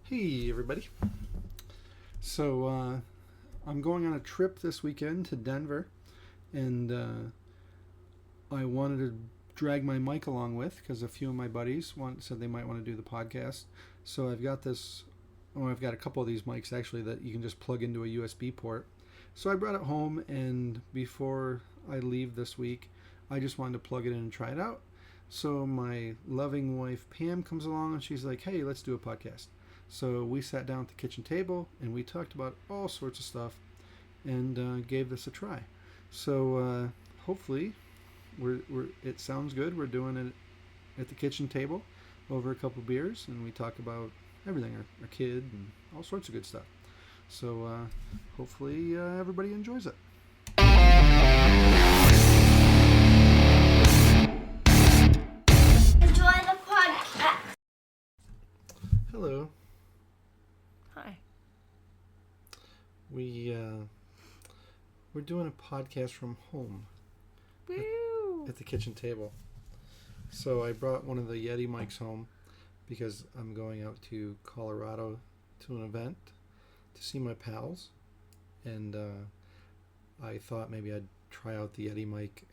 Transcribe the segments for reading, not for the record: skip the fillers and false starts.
Hey everybody. So I'm going on a trip this weekend to Denver, and I wanted to drag my mic along with because a few of my buddies said they might want to do the podcast. So I've got I've got a couple of these mics actually that you can just plug into a USB port. So I brought it home, and before I leave this week, I just wanted to plug it in and try it out. So my loving wife Pam comes along and she's like, "Hey, let's do a podcast." So we sat down at the kitchen table and we talked about all sorts of stuff and gave this a try. So hopefully it sounds good. We're doing it at the kitchen table over a couple beers, and we talk about everything, our kid and all sorts of good stuff. So hopefully everybody enjoys it. Enjoy the podcast. Hello. Hi. We're doing a podcast from home. Woo! At the kitchen table. So I brought one of the Yeti mics home because I'm going out to Colorado to an event to see my pals, and I thought maybe I'd try out the Yeti mic,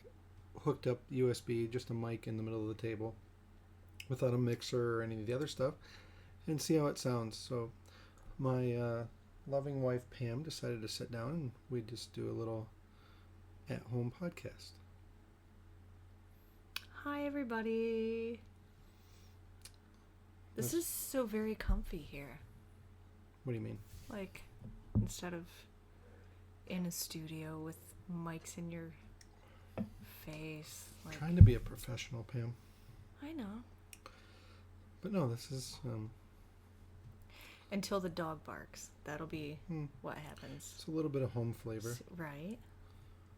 hooked up USB, just a mic in the middle of the table without a mixer or any of the other stuff, and see how it sounds. So my loving wife Pam decided to sit down and we just do a little at-home podcast. Hi, everybody. This is so very comfy here. What do you mean? Like, instead of in a studio with mics in your face. Like, Trying to be a professional, Pam. I know. But no, this is Until the dog barks. That'll be what happens. it's a little bit of home flavor. Right?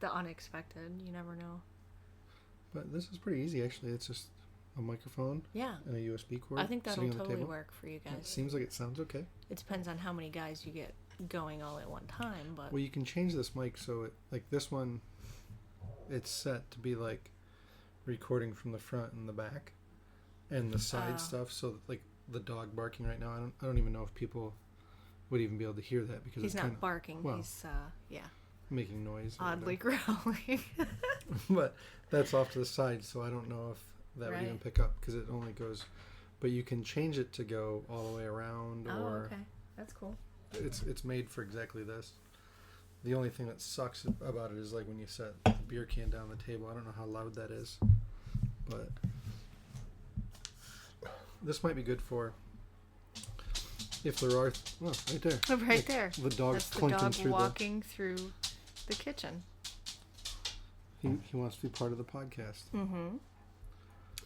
The unexpected. You never know. But this is pretty easy, actually. It's just a microphone Yeah. and a USB cord. I think that'll sitting on the totally table. work for you It guys. seems like it sounds okay. It depends on how many guys you get going all at one time, but Well, you can change this mic so it, like this one, it's set to be like recording from the front and the back and the side stuff. So like the dog barking right now, I don't even know if people would even be able to hear that because he's it's not kind barking. well, He's making noise. oddly growling. But that's off to the side, so I don't know if that would even Right. pick up because it only goes. But you can change it to go all the way around, Oh, or okay. That's cool. it's made for exactly this. The only thing that sucks about it is like when you set the beer can down the table. I don't know how loud that is, but this might be good for if there are. Oh, right there. Right Like, there. The dog's That's the clinking dog through walking through the kitchen. He wants to be part of the podcast. Mm-hmm.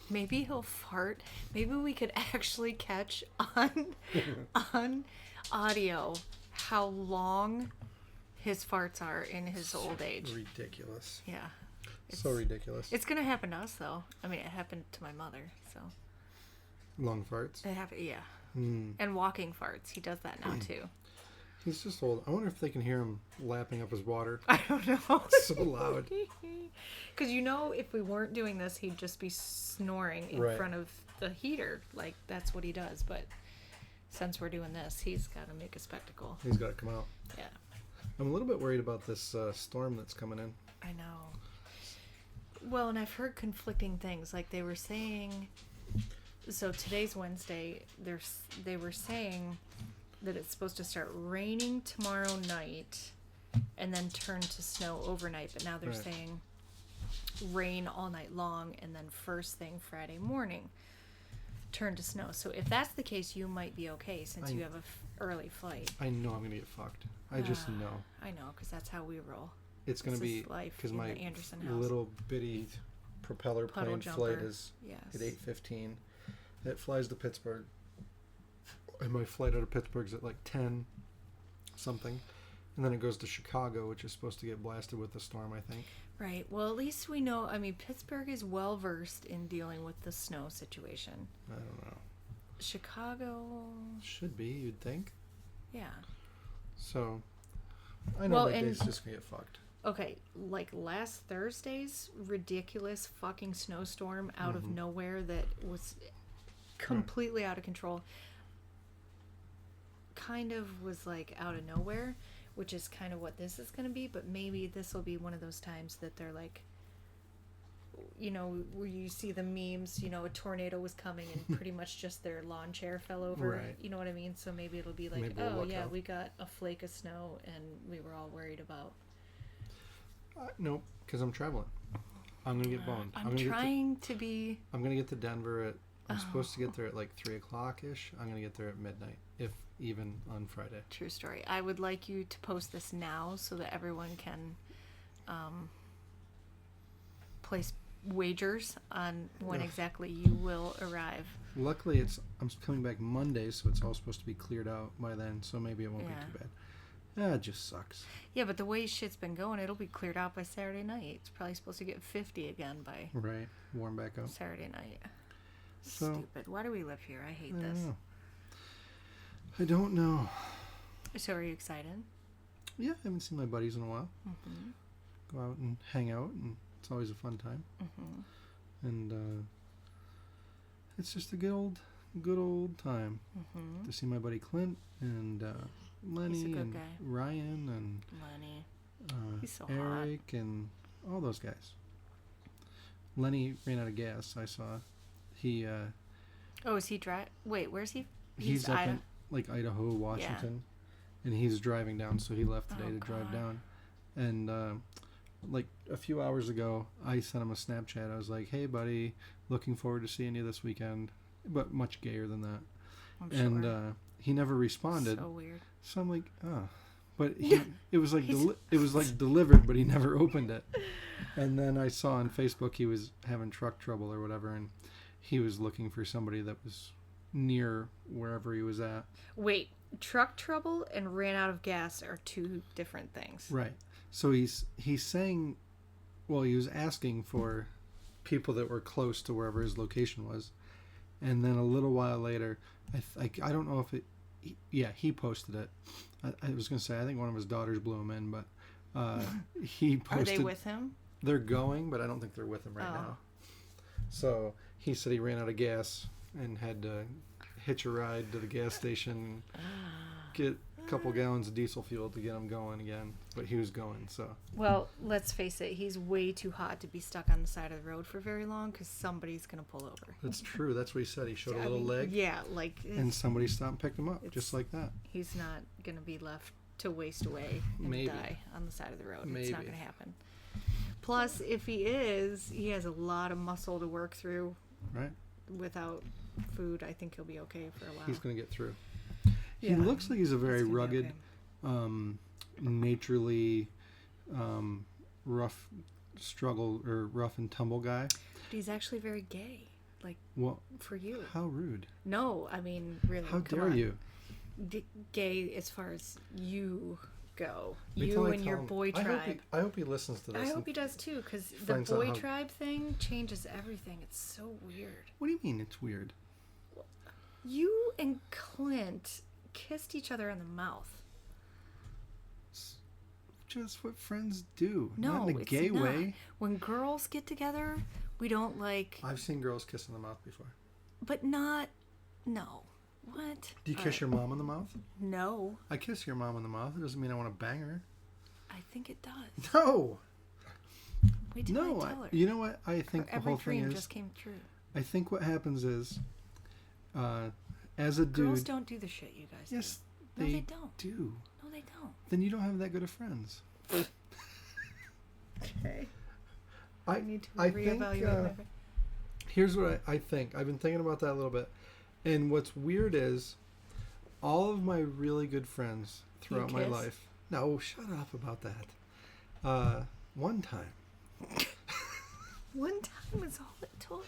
Maybe he'll fart. Maybe we could actually catch on on audio how long his farts are in his old age. Ridiculous. Yeah. So ridiculous. It's gonna happen to us though. I mean, it happened to my mother, so Long farts. it happened. Yeah. Mm. And walking farts. He does that now too. He's just old. I wonder if they can hear him lapping up his water. I don't know. It's so loud. Because if we weren't doing this, he'd just be snoring in Right. front of the heater. Like, that's what he does. But since we're doing this, he's got to make a spectacle. He's got to come out. Yeah, I'm a little bit worried about this storm that's coming in. I know. Well, and I've heard conflicting things. Like, they were saying... So today's Wednesday. They were saying that it's supposed to start raining tomorrow night and then turn to snow overnight. But now they're Right. saying rain all night long and then first thing Friday morning turn to snow. So if that's the case, you might be okay since you have a early flight. I know I'm going to get fucked. I just know. I know, because that's how we roll. It's going to This be is life because in my the Anderson house. little bitty propeller Puddle plane jumper. flight is Yes. at 8:15. It flies to Pittsburgh. And my flight out of Pittsburgh's at like 10 something. And then it goes to Chicago, which is supposed to get blasted with the storm, I think. Right. Well, at least we know. I mean, Pittsburgh is well versed in dealing with the snow situation. I don't know. Chicago, Should be, you'd think. yeah. So, I know Well, my and- day's just going to get fucked. Okay, like last Thursday's ridiculous fucking snowstorm out of nowhere that was completely out of control. kind of was like out of nowhere, which is kind of what this is going to be. But maybe this will be one of those times that they're like, you know, where you see the memes, you know, a tornado was coming and pretty much just their lawn chair fell over. Right. You know what I mean? So maybe it'll be like, Maybe we'll oh yeah, out. we got a flake of snow and we were all worried about. Nope, because I'm traveling. I'm gonna get boned. I'm trying to be. I'm gonna get to Denver at. I'm supposed to get there at like 3:00 ish. I'm gonna get there at midnight, if even on Friday. True story. I would like you to post this now so that everyone can place wagers on when exactly you will arrive. Luckily, I'm coming back Monday, so it's all supposed to be cleared out by then. So maybe it won't be too bad. Yeah, it just sucks. Yeah, but the way shit's been going, it'll be cleared out by Saturday night. It's probably supposed to get 50 again by warm back up Saturday night. So, stupid. Why do we live here? I hate this. I don't know. So are you excited? Yeah, I haven't seen my buddies in a while. Go out and hang out, and it's always a fun time. And it's just a good old time to see my buddy Clint and Lenny and guy. Ryan and Lenny. He's so Eric hot. and all those guys. Lenny ran out of gas. I saw. He. Is he Wait, where's he? He's up in like Idaho, Washington, and he's driving down. So he left today to drive down, and like a few hours ago, I sent him a Snapchat. I was like, "Hey, buddy, looking forward to seeing you this weekend," but much gayer than that. I'm and sure. He never responded. So weird. So I'm like, oh. But it was like it was like delivered, but he never opened it. And then I saw on Facebook he was having truck trouble or whatever, and he was looking for somebody that was near wherever he was at. Wait, truck trouble and ran out of gas are two different things. Right. So he's saying, well, he was asking for people that were close to wherever his location was, and then a little while later, I don't know if it. He posted it. I was going to say, I think one of his daughters blew him in, but he posted. Are they with him? They're going, but I don't think they're with him right now. So he said he ran out of gas and had to hitch a ride to the gas station, get a couple gallons of diesel fuel to get him going again. But he was going, so. Well, let's face it, he's way too hot to be stuck on the side of the road for very long because somebody's going to pull over. That's true. That's what he said. He showed a little leg. Yeah, like. And somebody stopped and picked him up, just like that. He's not going to be left to waste away and die on the side of the road. It's not going to happen. Plus, if he is, he has a lot of muscle to work through. Right. Without food, I think he'll be okay for a while. He's going to get through. He looks like he's a very rugged, naturally, rough and tumble guy. But he's actually very gay. Like, for you. How rude. No, I mean, really. How dare you? Gay as far as you go. Wait you and your boy tribe. I hope he listens to this. I hope he does too, because the boy tribe thing changes everything. It's so weird. What do you mean it's weird? You and Clint kissed each other on the mouth. It's just what friends do. No, not in a gay way. When girls get together, we don't like. I've seen girls kiss in the mouth before. But not. No. What? Do you kiss your mom in the mouth? No. I kiss your mom in the mouth. It doesn't mean I want to bang her. I think it does. No. Wait till I tell her. You know what I think the whole thing is? Every dream just came true. I think what happens is, as a dude... Girls don't do the shit you guys do. Yes, No, they don't. do. No, they don't. Then you don't have that good of friends. Okay. I need to reevaluate my friend. Here's what I think. I've been thinking about that a little bit. And what's weird is all of my really good friends throughout my life. No, shut up about that. One time. One time is all it took.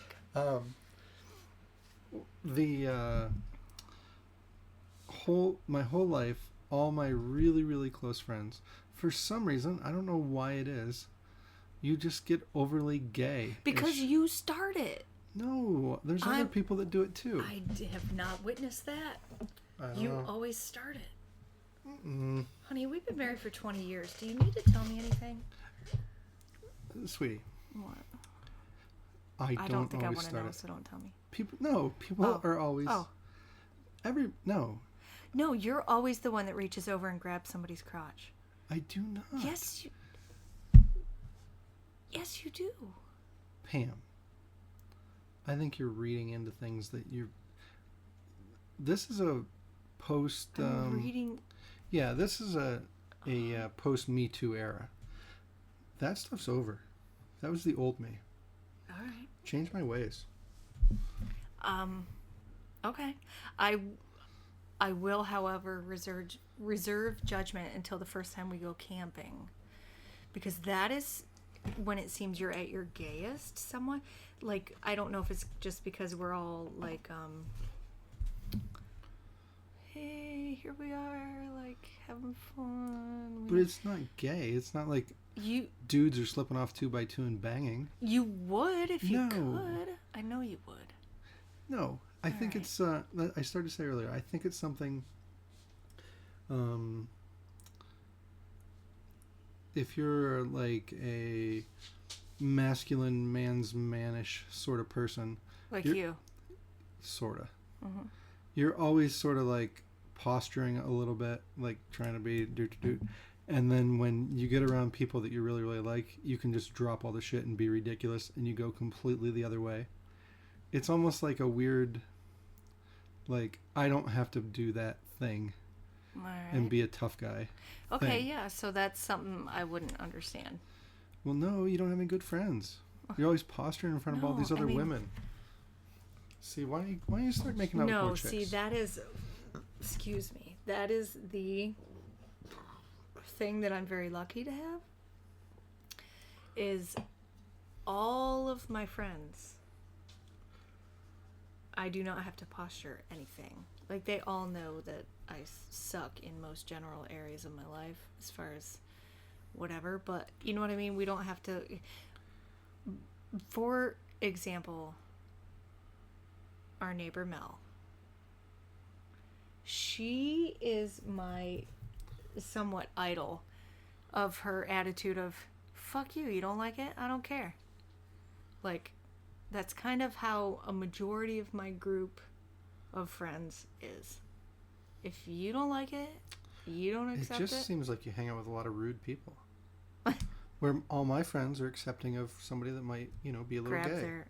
My whole life, all my really, really close friends, for some reason, I don't know why it is, you just get overly gay. Because you started. No, there's other people that do it too. I have not witnessed that. You always started. Mm-mm. Honey, we've been married for 20 years. Do you need to tell me anything? Sweetie. What? I don't think I want to know, so don't tell me. People are always... No. No, you're always the one that reaches over and grabs somebody's crotch. I do not. Yes, you do. Pam, I think you're reading into things that you're... This is a post... I'm reading... Yeah, this is a post Me Too era. That stuff's over. That was the old me. All right. Change my ways. Okay. I will, however, reserve judgment until the first time we go camping, because that is when it seems you're at your gayest somewhat. Like, I don't know if it's just because we're all like, hey, here we are, like, having fun. But it's not gay. It's not like dudes are slipping off 2x2 and banging. You would if you could. I know you would. No, I think it's, I started to say earlier, I think it's something, if you're like a masculine, mannish sort of person. Like you. Sort of. Mm-hmm. You're always sort of like posturing a little bit, like trying to be doot. And then when you get around people that you really, really like, you can just drop all the shit and be ridiculous, and you go completely the other way. It's almost like a weird, like, I don't have to do that thing and be a tough guy. Okay, thing. yeah, so that's something I wouldn't understand. Well, no, you don't have any good friends. You're always posturing in front of all these other women. See, why don't you start making out with more chicks? No, see, that is, excuse me, that is the thing that I'm very lucky to have, is all of my friends, I do not have to posture anything. Like, they all know that I suck in most general areas of my life as far as whatever, but you know what I mean? We don't have to. For example, our neighbor Mel. She is my somewhat idol of her attitude of, fuck you, you don't like it? I don't care. Like, that's kind of how a majority of my group of friends is. If you don't like it, you don't accept it. It just seems like you hang out with a lot of rude people. Where all my friends are accepting of somebody that might, be a little gay.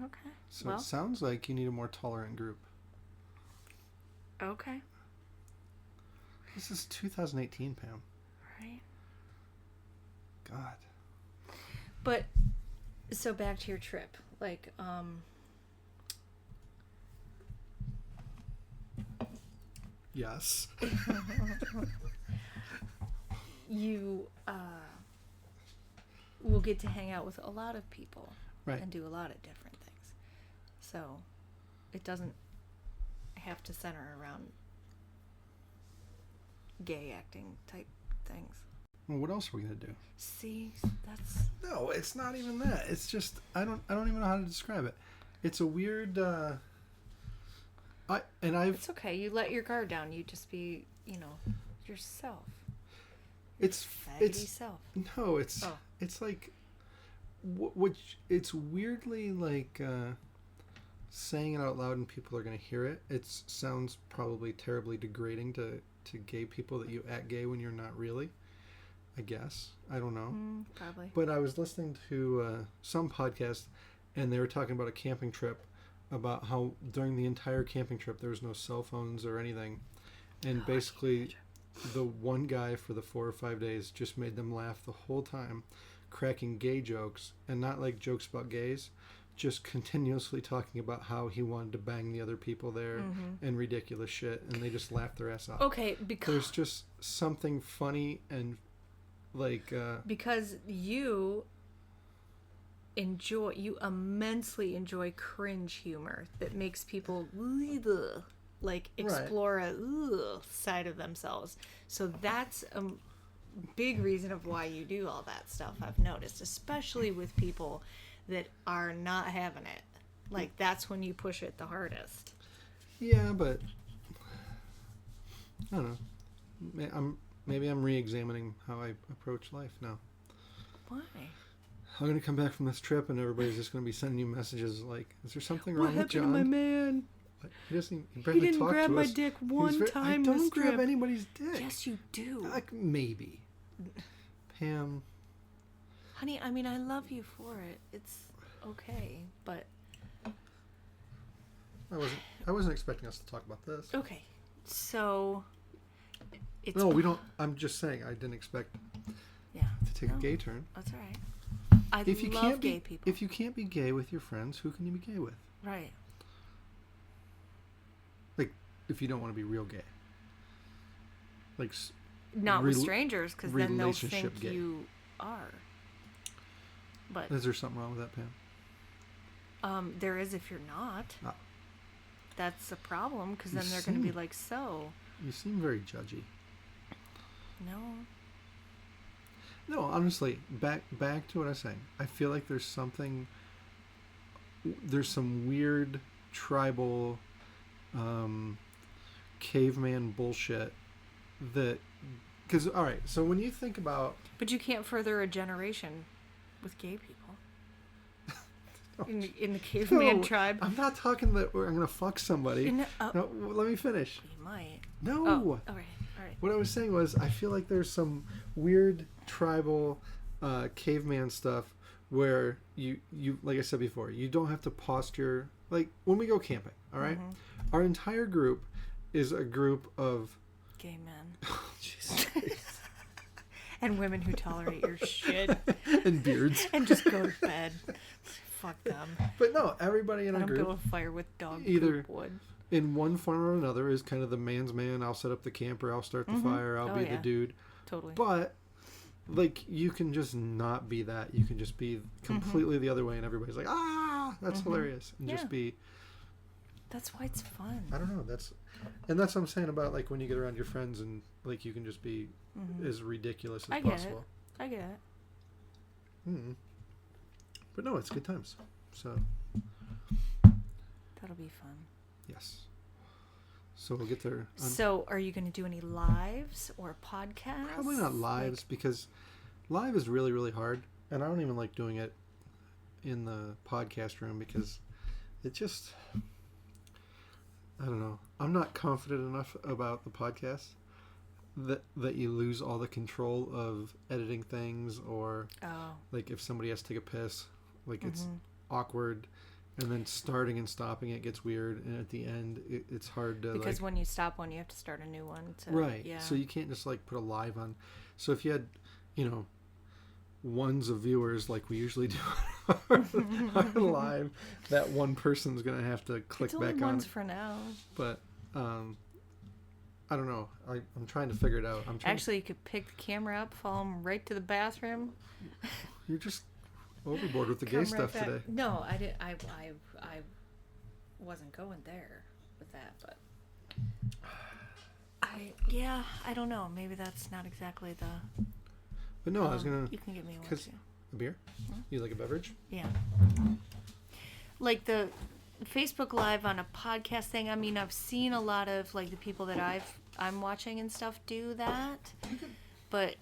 Okay. So it sounds like you need a more tolerant group. Okay. This is 2018, Pam. Right. God. But, so back to your trip. Like, Yes. You, will get to hang out with a lot of people. Right. And do a lot of different things. So, it doesn't have to center around gay acting type things. Well, what else are we gonna do? See, that's... No, it's not even that. It's just I don't even know how to describe it. It's a weird. It's okay. You let your guard down. You just be, yourself. It's Self. No, it's like, which it's weirdly like saying it out loud and people are gonna hear it. It sounds probably terribly degrading to gay people that you act gay when you're not really. I guess. I don't know. Probably. But I was listening to some podcast, and they were talking about a camping trip, about how during the entire camping trip there was no cell phones or anything, and basically the one guy for the 4 or 5 days just made them laugh the whole time, cracking gay jokes, and not like jokes about gays, just continuously talking about how he wanted to bang the other people there and ridiculous shit, and they just laughed their ass off. Okay, because there's just something funny and like because you immensely enjoy cringe humor that makes people like explore a side of themselves. So that's a big reason of why you do all that stuff, I've noticed, especially with people that are not having it. Like, that's when you push it the hardest. Yeah, but I don't know. Maybe I'm re-examining how I approach life now. Why? I'm going to come back from this trip and everybody's just going to be sending you messages like, is there something wrong with John? What happened to my man? He doesn't. He He didn't talk grab to my us. dick one time. I don't this grab trip. anybody's dick. Yes, you do. Maybe. Pam. Honey, I mean, I love you for it. It's okay, but I wasn't expecting us to talk about this. okay. So it's No, we don't. I'm just saying I didn't expect to take a gay turn. That's all right. I If you love can't gay be, people. If you can't be gay with your friends, who can you be gay with? Right. Like, if you don't want to be real gay. Like, Not with strangers, because then they'll relationship think gay. you are. But is there something wrong with that, Pam? there is if you're not. Ah. That's a problem, because You then they're going to be seem- like, so. You seem very judgy. No. No, honestly, back to what I was saying. I feel like there's some weird tribal caveman bullshit that, because all right, so when you think about, But you can't further a generation with gay people. In the caveman tribe. I'm not talking that I'm gonna fuck somebody. No, Let me finish. you might. No. Oh, all right. What I was saying was, I feel like there's some weird tribal caveman stuff where you like I said before, you don't have to posture. Like when we go camping, all right? Mm-hmm. Our entire group is a group of Gay men. oh, Jesus. And women who tolerate your shit. And beards. And just go to bed. Fuck them. But no, everybody in I our don't group, build a fire with dog either poop wood. in one form or another, is kind of the man's man. I'll set up the camper. I'll start the fire. I'll be the dude. Totally. But like, you can just not be that. You can just be completely the other way, and everybody's like, that's hilarious, and just be. That's why it's fun. I don't know. That's what I'm saying about, like, when you get around your friends and like you can just be as ridiculous as possible. I get it. Mm-hmm. But no, it's good times. So That'll be fun. yes. So we'll get there. So, are you going to do any lives or podcasts? Probably not lives, because live is really, really hard, and I don't even like doing it in the podcast room because it just, I don't know. I'm not confident enough about the podcast that you lose all the control of editing things, or like if somebody has to take a piss, like it's awkward, and then starting and stopping it gets weird, and at the end it's hard to, because like, when you stop one, you have to start a new one. Right. Yeah. So you can't just like put a live on. So if you had, ones of viewers like we usually do on live, that one person's gonna have to click it's back only on. Ones for now. But I don't know. I'm trying to figure it out. Actually, you could pick the camera up, follow them right to the bathroom. You're just overboard with the gay Come stuff right back. today. No, I did. I wasn't going there with that, but I don't know. Maybe that's not exactly the. But no, I was gonna. You can get me one too. A beer? You like a beverage? Yeah. Like the Facebook Live on a podcast thing. I mean, I've seen a lot of like the people that I'm watching and stuff do that, but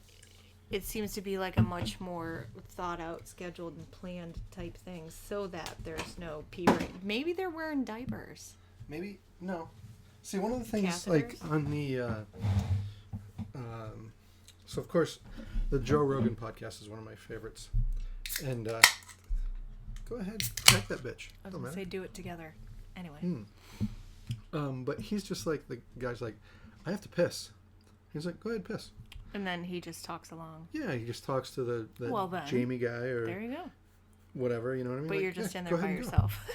it seems to be like a much more thought out, scheduled, and planned type thing, so that there's no P-rate. Maybe they're wearing diapers. Maybe no. See, one of the things Catheters? like on the so of course the Joe Rogan podcast is one of my favorites, and go ahead, crack that bitch. I was Don't gonna say matter. do it together. Anyway. But he's just like, the guy's like, I have to piss. He's like, go ahead, piss. And then he just talks along. Yeah, he just talks to the Well, then, Jamie guy or there you go. whatever, you know what I mean? But Like, you're just yeah, in go there by ahead and go. yourself.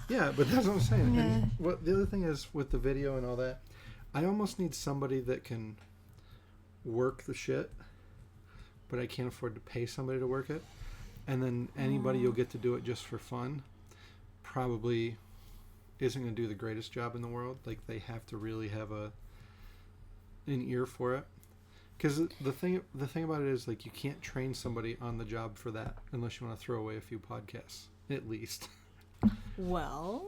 Yeah, but that's what I'm saying. And what the other thing is with the video and all that, I almost need somebody that can work the shit, but I can't afford to pay somebody to work it. And then anybody you'll get to do it just for fun probably isn't going to do the greatest job in the world. Like, they have to really have an ear for it. Because the thing about it is, like, you can't train somebody on the job for that unless you want to throw away a few podcasts, at least. Well,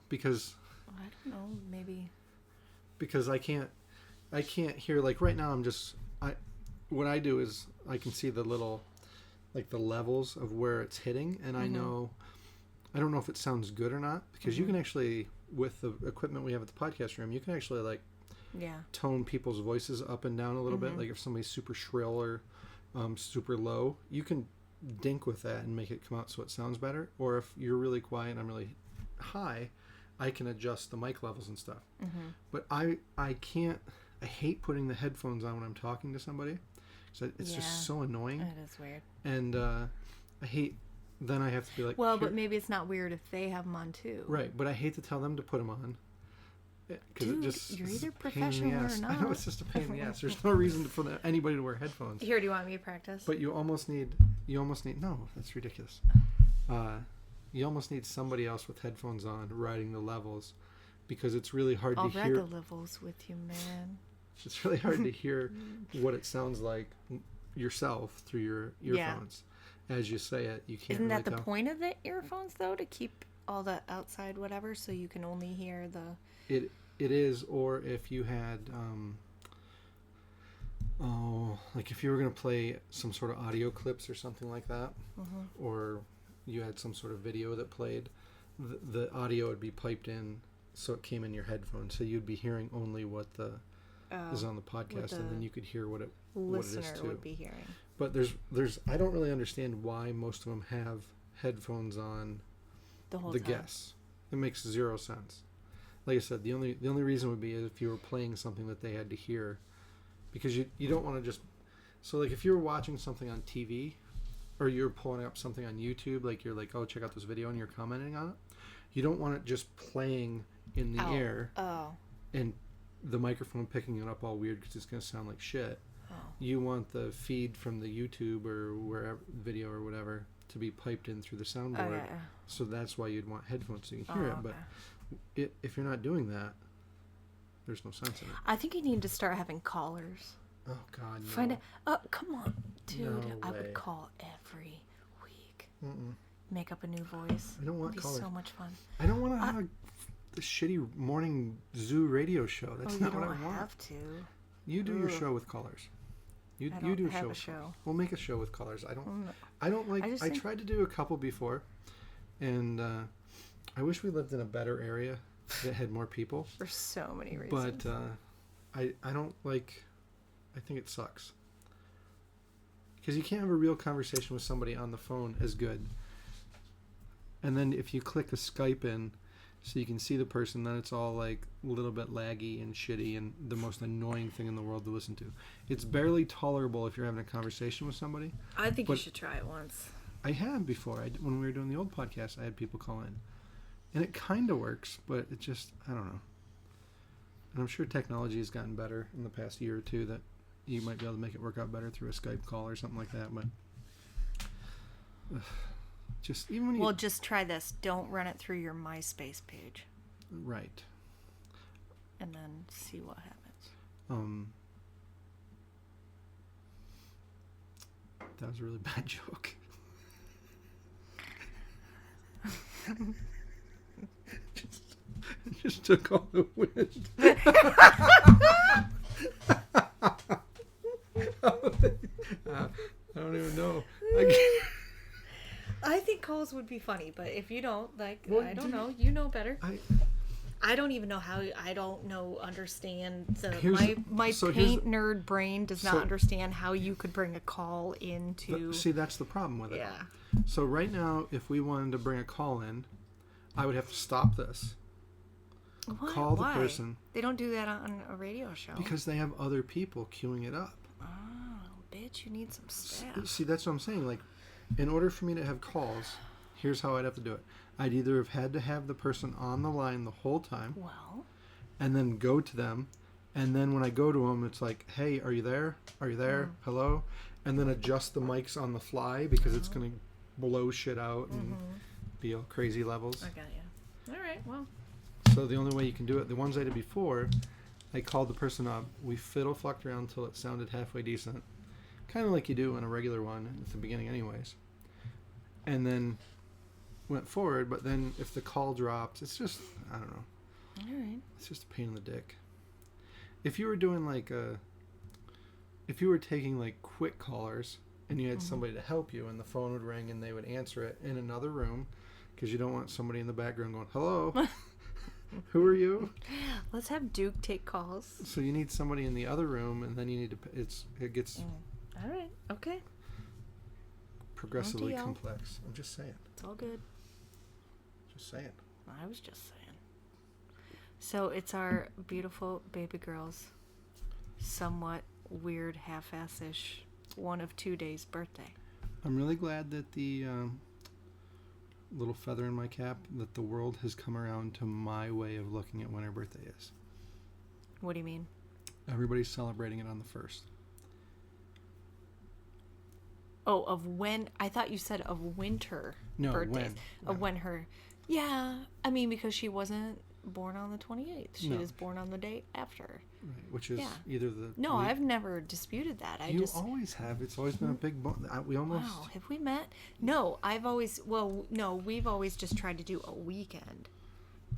Because I don't know, maybe. Because I can't hear, like, right now what I do is I can see the little, like, the levels of where it's hitting, and I don't know if it sounds good or not, because you can actually with the equipment we have at the podcast room, you can actually like tone people's voices up and down a little bit. Like if somebody's super shrill or super low, you can dink with that and make it come out so it sounds better. Or if you're really quiet and I'm really high, I can adjust the mic levels and stuff. But I hate putting the headphones on when I'm talking to somebody. So it's just so annoying. It is weird. And I hate, then I have to be like... Well, but maybe it's not weird if they have them on too. Right, but I hate to tell them to put them on. Dude, you're either professional or not. I know, it's just a pain in the ass. There's no reason for anybody to wear headphones. Here, do you want me to practice? But you almost need, no, that's ridiculous. You almost need somebody else with headphones on riding the levels because it's really hard to hear. I'll ride the levels with you, man. It's really hard to hear what it sounds like yourself through your earphones. As you say it, you can't. Isn't really that the tell. point of the earphones, though, to keep all the outside whatever, so you can only hear the... It is, or if you had, like if you were going to play some sort of audio clips or something like that, or you had some sort of video that played, the audio would be piped in so it came in your headphones, so you'd be hearing only what is on the podcast, and then you could hear what it is too. Would be hearing. But there's I don't really understand why most of them have headphones on the whole time. Guests. It makes zero sense. Like I said, the only reason would be if you were playing something that they had to hear, because you don't want to just... So like if you were watching something on TV, or you're pulling up something on YouTube, like you're like, oh, check out this video, and you're commenting on it, you don't want it just playing in the air and the microphone picking it up all weird because it's going to sound like shit. You want the feed from the YouTube or wherever video or whatever to be piped in through the soundboard. So that's why you'd want headphones so you can hear it. But if you're not doing that, there's no sense in it. I think you need to start having callers. Oh God, no. Find it. Oh, come on, dude. No I way. would call every week. Mm-mm. Make up a new voice. I don't want It'd callers. be so much fun. I don't want to have a shitty morning zoo radio show. That's not what I want. You don't have to. You do your show with callers. You do have a a show. We'll make a show with callers. I don't like. I tried to do a couple before, and I wish we lived in a better area that had more people. For so many reasons. But I don't like. I think it sucks because you can't have a real conversation with somebody on the phone as good. And then if you click a Skype in, so you can see the person, then it's all like a little bit laggy and shitty and the most annoying thing in the world to listen to. It's barely tolerable if you're having a conversation with somebody. I think you should try it once. I have before. When we were doing the old podcast, I had people call in. And it kind of works, but it just, I don't know. And I'm sure technology has gotten better in the past year or two that you might be able to make it work out better through a Skype call or something like that. But just even when you... Well, just try this. Don't run it through your MySpace page. Right. And then see what happens. That was a really bad joke. just took all the wind. I don't even know. I think calls would be funny, but if you don't, like, Well, I don't know. You know better. I don't even know how. I don't know. Understand my so paint nerd brain does not understand how you could bring a call into. See, that's the problem with it. Yeah. So right now, if we wanted to bring a call in, I would have to stop this. What? Call the Why? person. They don't do that on a radio show. Because they have other people queuing it up. Oh, bitch, you need some staff. See, that's what I'm saying. Like, in order for me to have calls, here's how I'd have to do it. I'd either have had to have the person on the line the whole time. Well. And then go to them. And then when I go to them, it's like, hey, are you there? Are you there? Hello? And then adjust the mics on the fly because it's going to blow shit out and be all crazy levels. I got you. All right, well. So the only way you can do it, the ones I did before, I called the person up. We fiddle-fucked around until it sounded halfway decent. Kind of like you do on a regular one at the beginning anyways. And then went forward, but then if the call drops, it's just, I don't know. All right. It's just a pain in the dick. If you were doing if you were taking like quick callers and you had somebody to help you and the phone would ring and they would answer it in another room because you don't want somebody in the background going, hello. Who are you? Let's have Duke take calls. So you need somebody in the other room, and then you need to. It gets All right. Okay. progressively Don't yell. complex. I'm just saying. It's all good. Just saying. I was just saying. So it's our beautiful baby girl's somewhat weird half-ass-ish 1 of 2 days birthday. I'm really glad that the little feather in my cap, that the world has come around to my way of looking at when her birthday is. What do you mean? Everybody's celebrating it on the 1st. Oh, of when? I thought you said of winter No, birthdays. when. Of when her... Yeah, I mean, because she wasn't born on the 28th. She No. was born on the day after. Right, which is Yeah. either the... No, I've never disputed that. You always have. It's always been a big... we almost... Wow, have we met? No, I've always... Well, no, we've always just tried to do a weekend.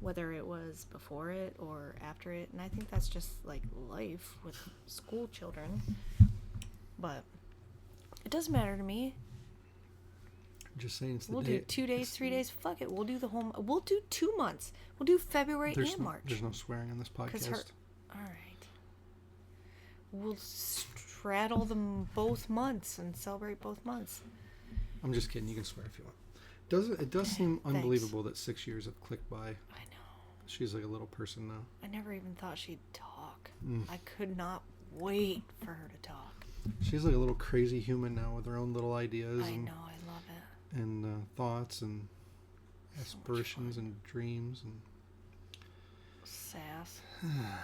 Whether it was before it or after it. And I think that's just, like, life with school children. But it doesn't matter to me. I'm just saying it's the We'll day... do 2 days, 3 days. Fuck it. We'll do the whole... We'll do 2 months. We'll do February and March. There's no swearing on this podcast. All right. We'll straddle them both months and celebrate both months. I'm just kidding. You can swear if you want. It does seem unbelievable that 6 years have clicked by. I know. She's like a little person now. I never even thought she'd talk. Mm. I could not wait for her to talk. She's like a little crazy human now with her own little ideas. I and, know. I love it. And thoughts and aspirations and dreams and... Sass.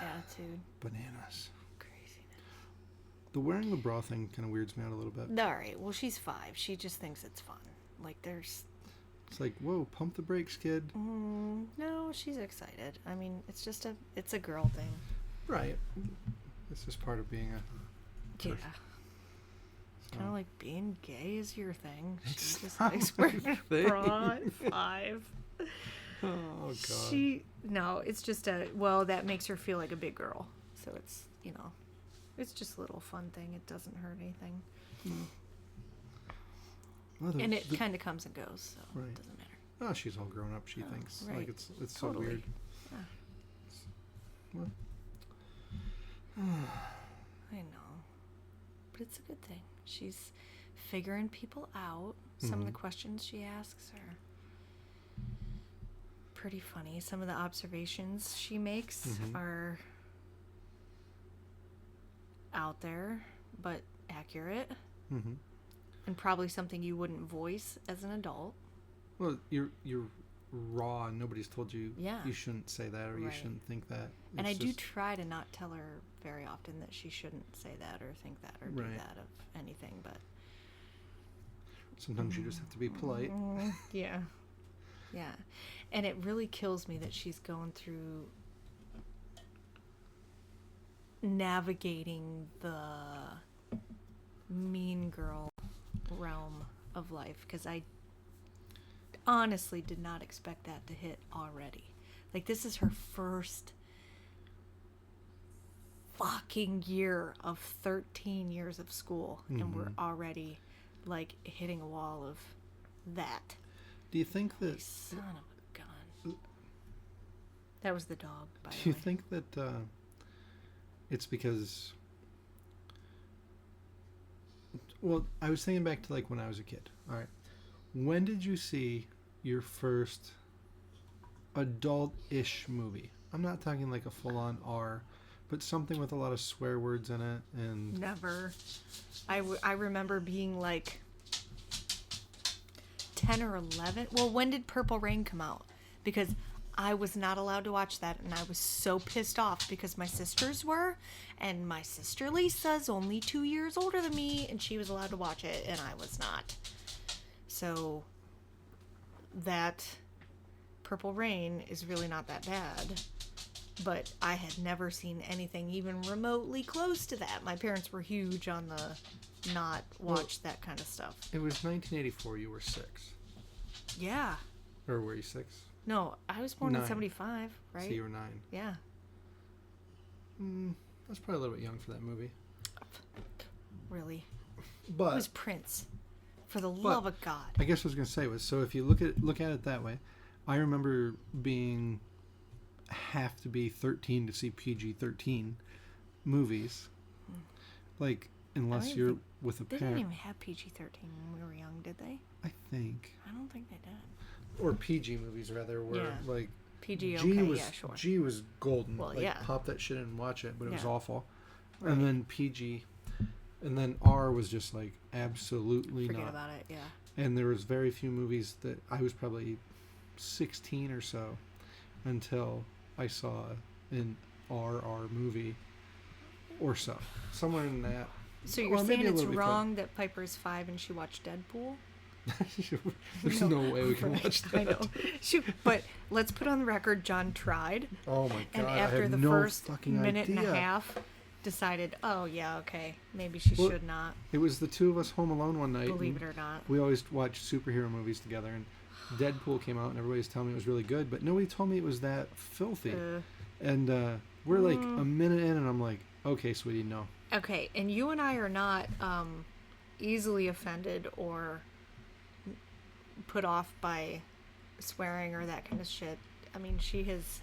Attitude. Bananas. Craziness. The wearing the bra thing kind of weirds me out a little bit. All right. Well, she's 5. She just thinks it's fun. Like, there's... It's like, whoa, pump the brakes, kid. No, she's excited. I mean, it's a girl thing. Right. It's just part of being a... Yeah. So. Kind of like being gay is your thing. She It's just not likes my wearing a thing. bra at 5. Oh, God. No, it's just that makes her feel like a big girl. So it's, it's just a little fun thing. It doesn't hurt anything. Well, And it kind of comes and goes, so Right. it doesn't matter. Oh, she's all grown up, she thinks. right. Like, it's Totally. so weird. Yeah. Well. I know. But it's a good thing. She's figuring people out. Some of the questions she asks are pretty funny. Some of the observations she makes are out there, but accurate. Mm-hmm. And probably something you wouldn't voice as an adult. Well, you're raw and nobody's told you you shouldn't say that or you Right. shouldn't think that. And I It's do just- try to not tell her very often that she shouldn't say that or think that or do Right. that of anything, but Sometimes you just have to be polite. yeah. Yeah. And it really kills me that she's going through navigating the mean girl realm of life, because I honestly did not expect that to hit already. Like, this is her first fucking year of 13 years of school, and we're already like hitting a wall of that. Do you think that... Son of a gun. That was the dog, by Do the you way. think that it's because... Well, I was thinking back to like when I was a kid. All right. When did you see your first adult-ish movie? I'm not talking like a full-on R, but something with a lot of swear words in it and... Never. I remember being like 10 or 11. Well, when did Purple Rain come out? Because I was not allowed to watch that, and I was so pissed off because my sisters were, and my sister Lisa's only 2 years older than me, and she was allowed to watch it, and I was not. So that Purple Rain is really not that bad, but I had never seen anything even remotely close to that. My parents were huge on the not watch that kind of stuff. It was 1984. You were 6. Yeah. Or were you 6? No, I was born in 9. 75, right? So you were 9. Yeah. That's probably a little bit young for that movie. Really. But It was Prince. For the love of God. I guess what I was going to say was, so if you look at it that way, I remember being have to be 13 to see PG-13 movies. Like, unless you're with a They parent. didn't even have PG-13 when we were young, did they? I think. I don't think they did. Or PG movies, rather, where, like... PG, G okay, was, yeah, sure. G was golden. Well, like, yeah. pop that shit in and watch it, but it was Yeah. awful. Right. And then PG. And then R was just, like, absolutely Forget not. about it, yeah. And there was very few movies that... I was probably 16 or so until I saw an RR movie or so. Somewhere in that. So you're Or saying maybe a it's little bit wrong that Piper's 5 and she watched Deadpool? There's no way we can watch that. I know. But let's put on the record, John tried. Oh my god! And I after have the no first fucking minute idea. and a half, decided, oh, yeah, okay, maybe she should not, It was the two of us home alone one night. believe it or not. We always watched superhero movies together, and Deadpool came out, and everybody was telling me it was really good, but nobody told me it was that filthy. And we're like a minute in, and I'm like, okay, sweetie, no. Okay, and you and I are not easily offended or put off by swearing or that kind of shit. I mean, she has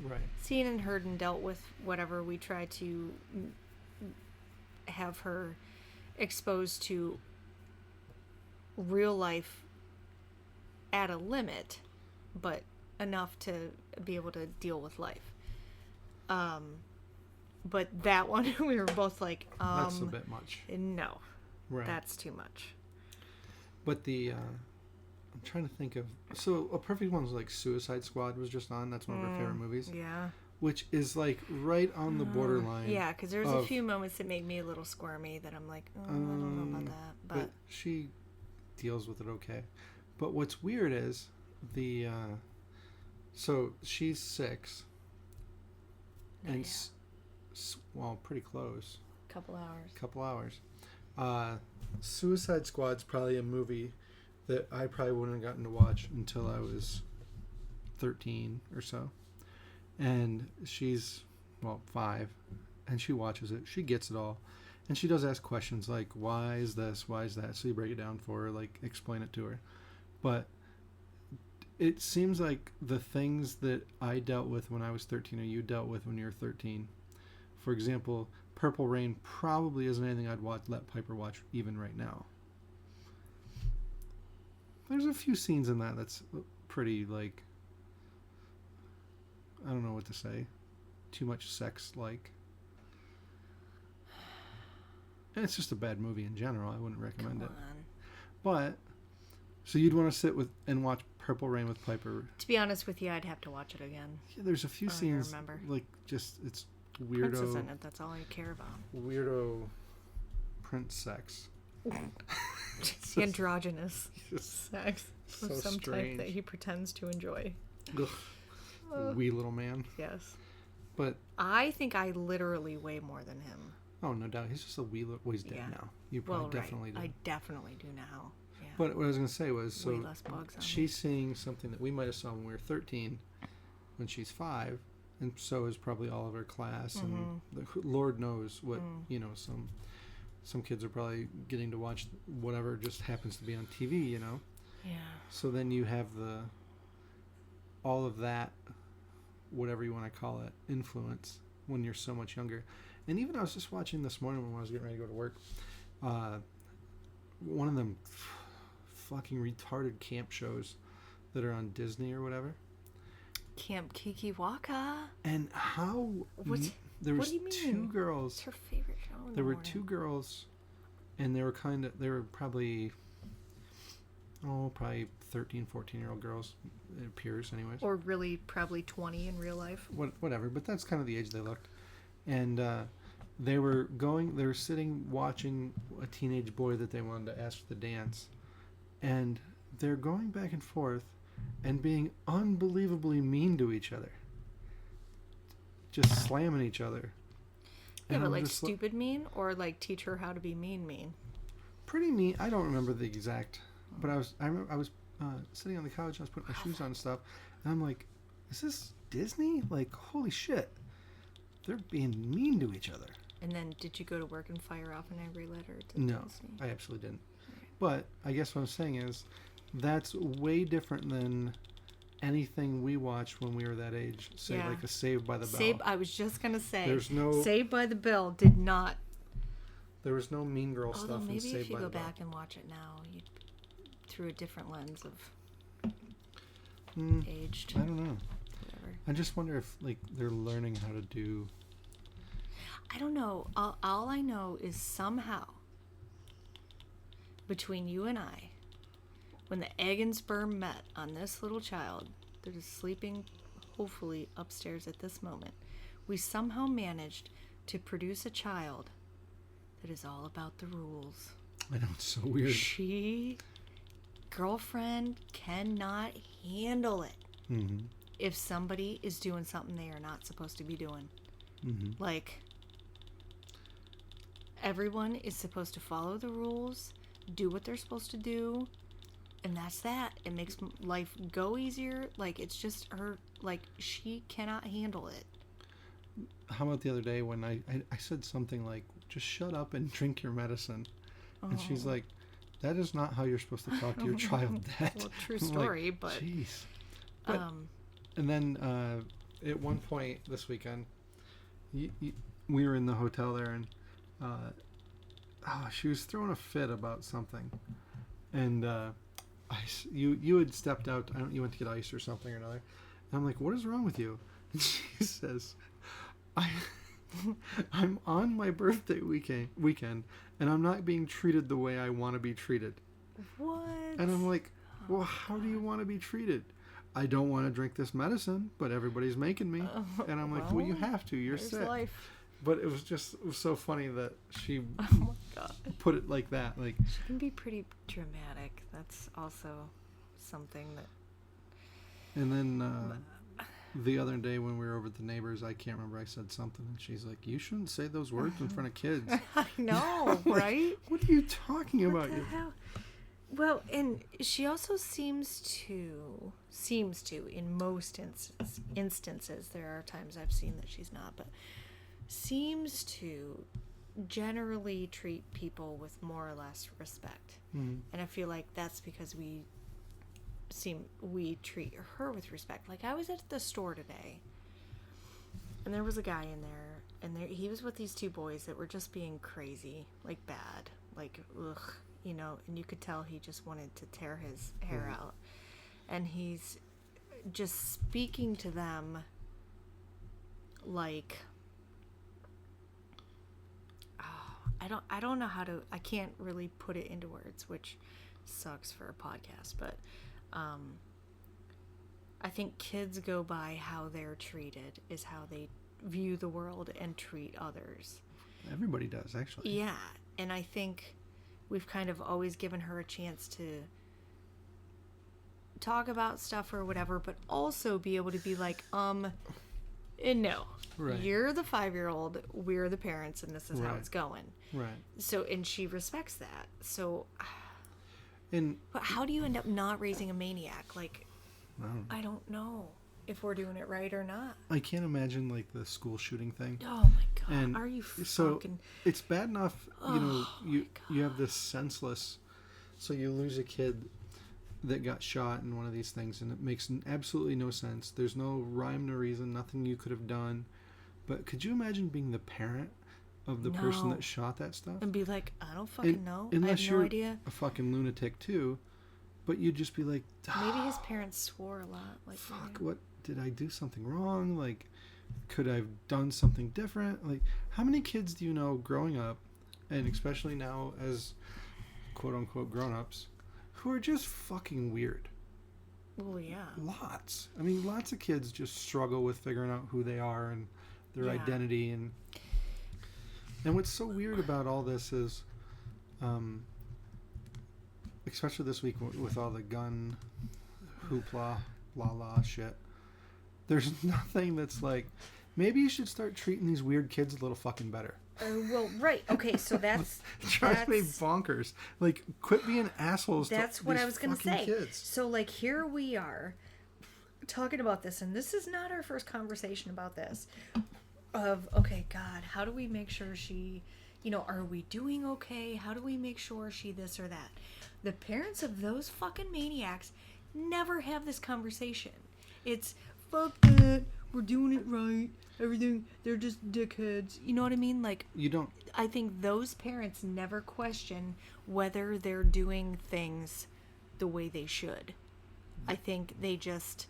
Right. seen and heard and dealt with whatever we try to have her exposed to real life at a limit, but enough to be able to deal with life. But that one, we were both like, That's a bit much. no, Right. that's too much. But the I'm trying to think of. So a perfect one was like Suicide Squad was just on. That's one of our favorite movies. Yeah. Which is like right on the borderline. Yeah, because there's a of- few moments that made me a little squirmy that I'm like, I don't know about that. But she deals with it okay. But what's weird is the so she's 6 and well, pretty close. couple hours. Suicide Squad's probably a movie that I probably wouldn't have gotten to watch until I was 13 or so. And she's, well, 5, and she watches it. She gets it all. And she does ask questions like, why is this? Why is that? So you break it down for her, like, explain it to her. But it seems like the things that I dealt with when I was 13 or you dealt with when you were 13. For example, Purple Rain probably isn't anything I'd let Piper watch even right now. There's a few scenes in that that's pretty, like, I don't know what to say. Too much sex-like. And it's just a bad movie in general. I wouldn't recommend it. But, so you'd want to sit with and watch Purple Rain with Piper. To be honest with you, I'd have to watch it again. Yeah, there's a few scenes, remember. like, just, it's Prince is weirdo, in it. That's all I care about. weirdo Prince sex. The androgynous Just sex of so some type strange. that he pretends to enjoy. Wee little man. Yes. But, I think I literally weigh more than him. oh, no doubt. He's just a wee little, well, he's dead Yeah. now. You probably Well, definitely right. do. I definitely do now. Yeah. But what I was going to say was, so Way less bugs on me. she's seeing something that we might have saw when we were 13, when she's 5, and so is probably all of her class, and Lord knows what, you know, some kids are probably getting to watch whatever just happens to be on TV, you know? Yeah. So then you have all of that, whatever you want to call it, influence when you're so much younger. And even I was just watching this morning when I was getting ready to go to work, one of them fucking retarded camp shows that are on Disney or whatever. Camp Kikiwaka. And how What? there What was do you mean? two girls. It's her favorite show. In There the were morning. 2 girls, and they were probably 13, 14-year-old girls. It appears, anyways. Or really, probably 20 in real life. Whatever, but that's kind of the age they looked. And they were sitting watching a teenage boy that they wanted to ask to dance, and they're going back and forth and being unbelievably mean to each other, just slamming each other. Yeah, And but I'm like just stupid mean, or like teach her how to be mean. pretty mean. I don't remember the exact, but I was sitting on the couch, I was putting my shoes on and stuff, and I'm like, is this Disney? Like, holy shit, they're being mean to each other. And then did you go to work and fire off an angry letter to No, Disney? I absolutely didn't. But I guess what I'm saying is that's way different than anything we watched when we were that age. Say Yeah. like a Saved by the Bell. I was just gonna say. There's no. Saved by the Bell did not. There was no Mean Girl Although stuff in maybe Saved if you by go the Bell. back and watch it now, you through a different lens of aged. I don't know. Whatever. I just wonder if like they're learning how to do. I don't know. All I know is somehow between you and I, when the egg and sperm met on this little child that is sleeping hopefully upstairs at this moment, we somehow managed to produce a child that is all about the rules. I know, it's so weird. Girlfriend cannot handle it Mm-hmm. if somebody is doing something they are not supposed to be doing. Mm-hmm. Like, everyone is supposed to follow the rules, do what they're supposed to do, and that's that. It makes life go easier. Like, it's just her, like, she cannot handle it. How about the other day when I said something like, just shut up and drink your medicine? And she's like, that is not how you're supposed to talk to your child, Dad. Well, true I'm story, like, but... Jeez. But, and then at one point this weekend, we were in the hotel there, and she was throwing a fit about something. And you had stepped out. You went to get ice or something or another. And I'm like, what is wrong with you? And she says, I'm on my birthday weekend, and I'm not being treated the way I want to be treated. What? And I'm like, well, how do you want to be treated? I don't want to drink this medicine, but everybody's making me. And I'm like, well, you have to. You're sick. Life. But it was so funny that she Oh my God. put it like that. Like, She can be pretty dramatic. That's also something that... and then the other day when we were over at the neighbors, I can't remember, I said something, and she's like, you shouldn't say those words in front of kids. I know, like, right? what are you talking about? What the hell? Well, and she also seems to, in most instances, there are times I've seen that she's not, but seems to generally treat people with more or less respect. Mm-hmm. And I feel like that's because we treat her with respect. Like, I was at the store today, and there was a guy in there, and he was with these two boys that were just being crazy, like bad, like ugh, you know, and you could tell he just wanted to tear his hair out, and he's just speaking to them like, I don't know how to, I can't really put it into words, which sucks for a podcast, but I think kids go by how they're treated is how they view the world and treat others. Everybody does, actually. Yeah, and I think we've kind of always given her a chance to talk about stuff or whatever, but also be able to be like, no. Right. You're the 5-year-old, we're the parents, and this is how it's going. Right. So, and she respects that. So, and but how do you end up not raising a maniac? Like, I don't know if we're doing it right or not. I can't imagine like the school shooting thing. Oh my God! And are you so fucking... it's bad enough, you have this senseless. So you lose a kid that got shot in one of these things, and it makes absolutely no sense. There's no rhyme, no reason, nothing you could have done. But could you imagine being the parent of the person that shot that stuff? And be like, I don't fucking know. Unless I have you're no idea. a fucking lunatic too. But you'd just be like, maybe his parents swore a lot. Like, fuck, what did I do something wrong? Like, could I have done something different? Like, how many kids do you know growing up, and especially now as quote unquote grown-ups, who are just fucking weird? Well, yeah. Lots. I mean, lots of kids just struggle with figuring out who they are and their identity. And what's so weird about all this is, especially this week with all the gun hoopla, la shit, there's nothing that's like, maybe you should start treating these weird kids a little fucking better. Well, right. Okay, so that's... It drives me bonkers. Like, quit being assholes. That's to what these I was going to say. Kids. So, like, here we are talking about this, and this is not our first conversation about this. Of, okay, God, how do we make sure she... are we doing okay? How do we make sure she this or that? The parents of those fucking maniacs never have this conversation. It's fuck that. We're doing it right. Everything. They're just dickheads. You know what I mean? Like, You don't. I think those parents never question whether they're doing things the way they should. I think they just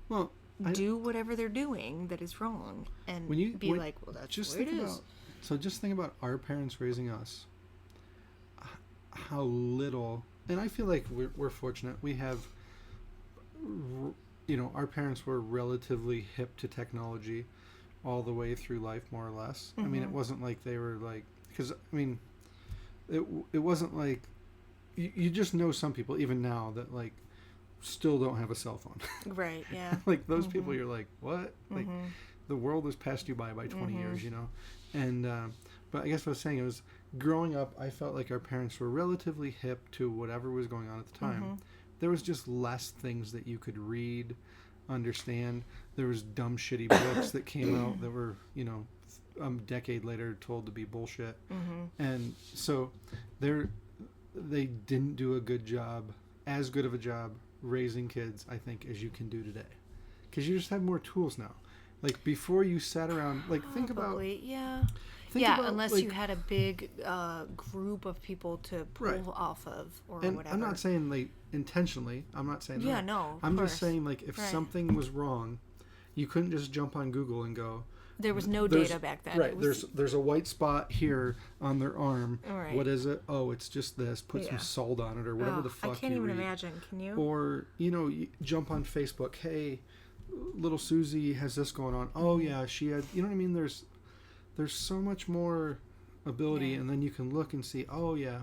Well, do whatever they're doing that is wrong and like, well, that's just the way it think is. about. So just think about our parents raising us. How little, and I feel like we're fortunate. We have, our parents were relatively hip to technology all the way through life, more or less. I mean, it wasn't like they were like, because I mean, it wasn't like you just know some people even now that like still don't have a cell phone. Right, yeah. Like those people, you're like, what? Like the world has passed you by 20 years, and but I guess what I was saying, it was growing up, I felt like our parents were relatively hip to whatever was going on at the time. There was just less things that you could read, understand. There was dumb shitty books that came out that were a decade later told to be bullshit. And so they didn't do a good job, as good of a job raising kids, I think, as you can do today, because you just have more tools now. Like before, you sat around, like think about unless like, you had a big group of people to pull off of or and whatever. I'm not saying like intentionally. I'm not saying that. No. I'm just saying like if something was wrong, you couldn't just jump on Google and go. There was no data back then. Right. There's a white spot here on their arm. Right. What is it? Oh, it's just this. Put some salt on it or whatever the fuck. I can't even imagine. Can you? Or you jump on Facebook. Hey, little Susie has this going on. Oh yeah, she had. You know what I mean? There's so much more ability, and then you can look and see. Oh yeah,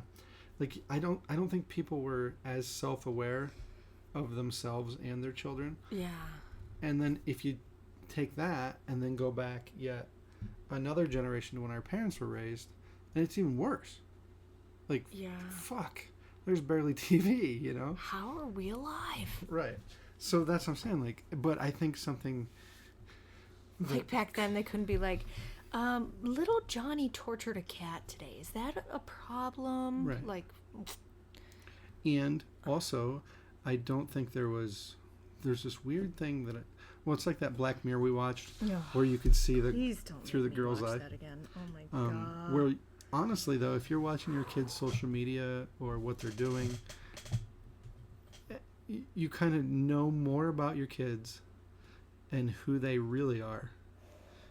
like I don't think people were as self-aware of themselves and their children. Yeah. And then if you take that and then go back yet another generation to when our parents were raised, and it's even worse. Like, fuck, there's barely TV, How are we alive? Right. So that's what I'm saying. Like, but I think something like back then they couldn't be like, little Johnny tortured a cat today. Is that a problem? Right. Like, and also, I don't think there's this weird thing that it's like that Black Mirror we watched where you could see through the girl's eye. That again. Oh my god. Where honestly though, if you're watching your kids' social media or what they're doing, you kind of know more about your kids and who they really are.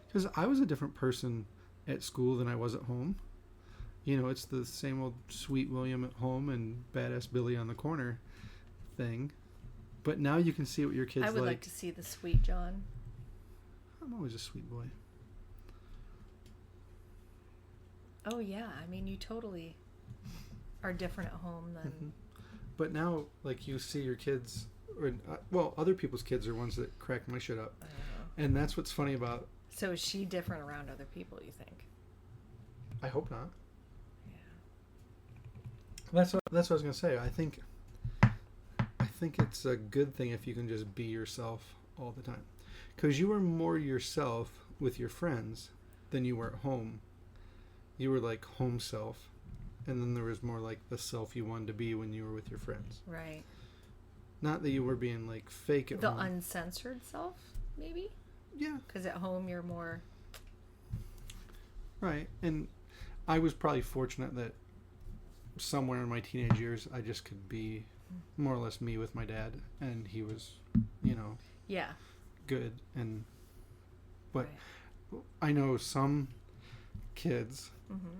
Because I was a different person at school than I was at home. It's the same old Sweet William at home and Badass Billy on the corner thing. But now you can see what your kids like. I would like to see the sweet John. I'm always a sweet boy. Oh, yeah. I mean, you totally are different at home than... But now, like, you see your kids... other people's kids are ones that crack my shit up. And that's what's funny about... So is she different around other people, you think? I hope not. Yeah. That's what I was going to say. I think it's a good thing if you can just be yourself all the time. Because you were more yourself with your friends than you were at home. You were like home self. And then there was more like the self you wanted to be when you were with your friends. Right. Not that you were being like fake at home. The uncensored self, maybe? Yeah. Because at home you're more... Right. And I was probably fortunate that somewhere in my teenage years I just could be more or less me with my dad, and he was good. And but I know some kids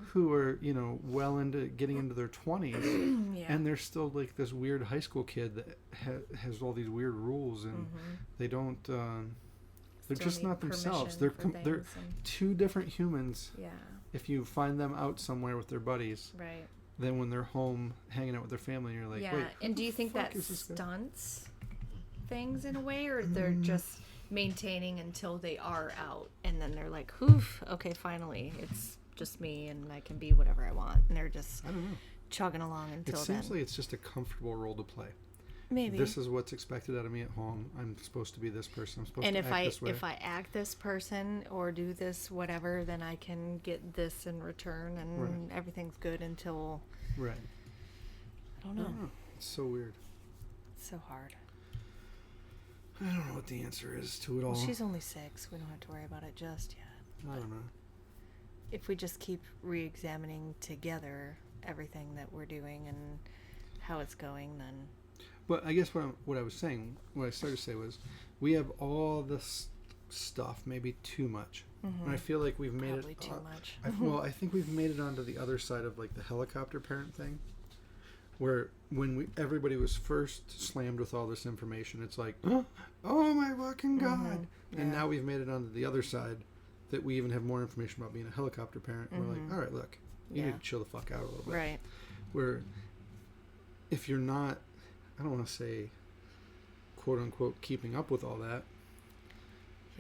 who are well into getting into their 20s and they're still like this weird high school kid that has all these weird rules, and they don't they're just not themselves. They're two different humans. If you find them out somewhere with their buddies, right, then when they're home hanging out with their family, you're like, wait, and do you think that stunts things in a way, or they're just maintaining until they are out, and then they're like, oof, okay, finally it's just me and I can be whatever I want, and they're just, I don't know, chugging along until then? It seems like it's just a comfortable role to play. Maybe. This is what's expected out of me at home. I'm supposed to be this person. I'm supposed to act this way. And if I act this person or do this whatever, then I can get this in return, and everything's good until... Right. I don't know. It's so weird. It's so hard. I don't know what the answer is to it all. Well, she's only 6. We don't have to worry about it just yet. I don't know. If we just keep re-examining together everything that we're doing and how it's going, then... But I guess what I was saying, what I started to say was, we have all this stuff, maybe too much. Mm-hmm. And I feel like we've made Probably it... too much. Well, I think we've made it onto the other side of like the helicopter parent thing. Where when everybody was first slammed with all this information, it's like, oh my fucking God. Mm-hmm. Yeah. And now we've made it onto the other side that we even have more information about being a helicopter parent. And we're like, all right, look, you need to chill the fuck out a little bit. Right. Where if you're not, I don't want to say, quote unquote, keeping up with all that,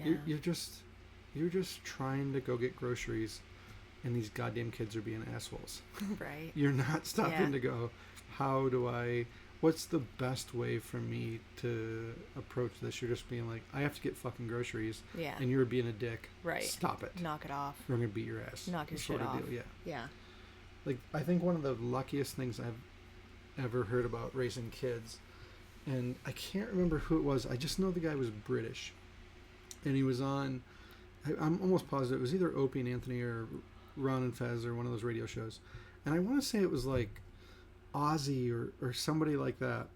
you're just trying to go get groceries, and these goddamn kids are being assholes. Right. You're not stopping to go, what's the best way for me to approach this? You're just being like, I have to get fucking groceries. Yeah. And you're being a dick. Right. Stop it. Knock it off. We're going to beat your ass. Knock your shit off. Deal. Yeah. Yeah. Like, I think one of the luckiest things I've ever heard about raising kids, and I can't remember who it was. I just know the guy was British. And he was on, I'm almost positive, it was either Opie and Anthony or Ron and Fez or one of those radio shows. And I want to say it was like Ozzy or somebody like that.